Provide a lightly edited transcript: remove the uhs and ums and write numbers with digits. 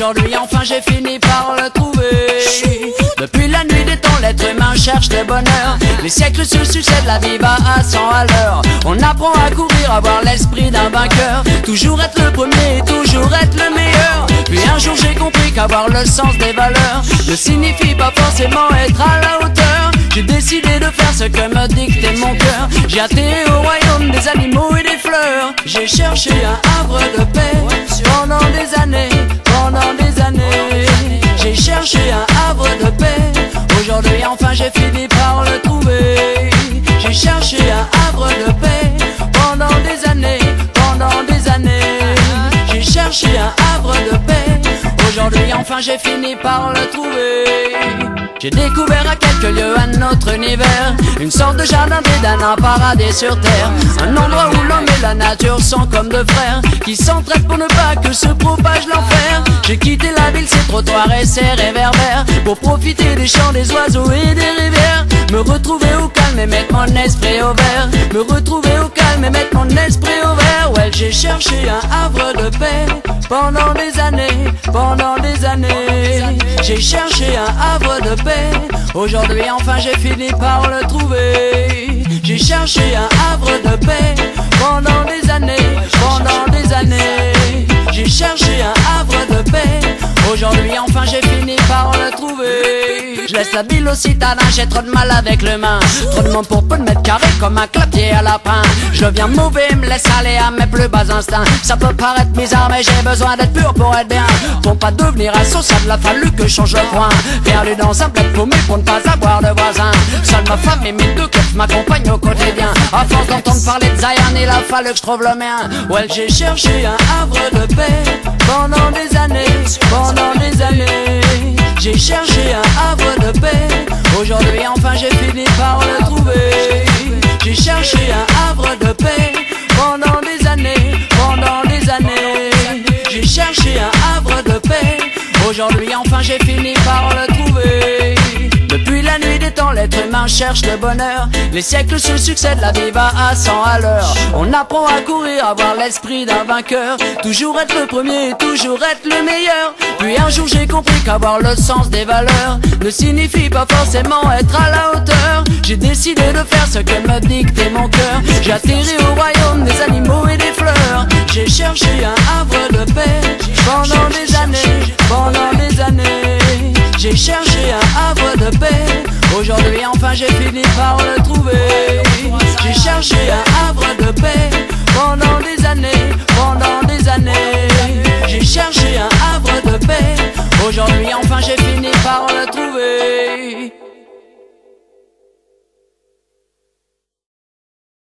Aujourd'hui enfin j'ai fini par le trouver. Depuis la nuit des temps l'être humain cherche le bonheur. Les siècles se succèdent, la vie va à 100 à l'heure. On apprend à courir, à avoir l'esprit d'un vainqueur. Toujours être le premier et toujours être le meilleur. Puis un jour j'ai compris qu'avoir le sens des valeurs ne signifie pas forcément être à la hauteur. J'ai décidé de faire ce que me dictait mon cœur. J'ai atterri au royaume des animaux et des fleurs. J'ai cherché un havre de paix pendant des années, pendant des années. J'ai cherché un havre de paix. Aujourd'hui enfin j'ai fini par le trouver. J'ai cherché un havre de paix pendant des années, pendant des années. J'ai cherché un havre de paix. Aujourd'hui enfin j'ai fini par le trouver. J'ai découvert à quelques lieues un autre univers, une sorte de jardin d'Éden, un paradis sur terre. Un endroit où l'homme et la nature sont comme deux frères, qui s'entraident pour ne pas que se propage l'enfer. J'ai quitté la ville, ses trottoirs et ses réverbères, pour profiter des chants des oiseaux et des rivières. Me retrouver au calme et mettre mon esprit au vert. Me retrouver au calme et mettre mon esprit au vert. Ouais, j'ai cherché un havre de paix pendant des années, pendant des années. J'ai cherché un havre de paix. Aujourd'hui enfin j'ai fini par le trouver. J'ai cherché un havre de paix pendant des années, pendant des années. J'ai cherché un havre de paix. Aujourd'hui enfin j'ai fini par le trouver. Je laisse la ville aux citadins, j'ai trop de mal avec l'humain. Trop de monde pour peu de mètres carrés comme un clapier à lapin. Je deviens mauvais, me laisse aller à mes plus bas instincts. Ça peut paraître bizarre mais j'ai besoin d'être pur pour être bien. Pour pas devenir insociable, a fallu que je change le point. Perdu dans un bled paumé pour ne pas avoir de voisins. Seule ma femme et mes deux keufs m'accompagnent au quotidien. À force d'entendre parler de Zion, il a fallu que je trouve le mien. Ouais, j'ai cherché un havre de paix pendant des années, pendant des années. J'ai cherché un havre de paix. Aujourd'hui enfin j'ai fini par le trouver. J'ai cherché un havre de paix pendant des années, pendant des années. J'ai cherché un havre de paix. Aujourd'hui enfin j'ai fini par le trouver. Depuis la nuit des temps l'être humain cherche le bonheur. Les siècles se succèdent, la vie va à 100 à l'heure. On apprend à courir, à avoir l'esprit d'un vainqueur. Toujours être le premier, toujours être le meilleur. Puis un jour j'ai compris qu'avoir le sens des valeurs ne signifie pas forcément être à la hauteur. J'ai décidé de faire ce que me dictait mon cœur. J'ai atterri au royaume des animaux et des fleurs. J'ai cherché un havre de paix pendant des années, pendant des années. J'ai cherché un havre de paix. Aujourd'hui enfin j'ai fini par le trouver. J'ai cherché un havre de paix pendant des années, pendant des années. J'ai cherché un havre de paix. Aujourd'hui enfin j'ai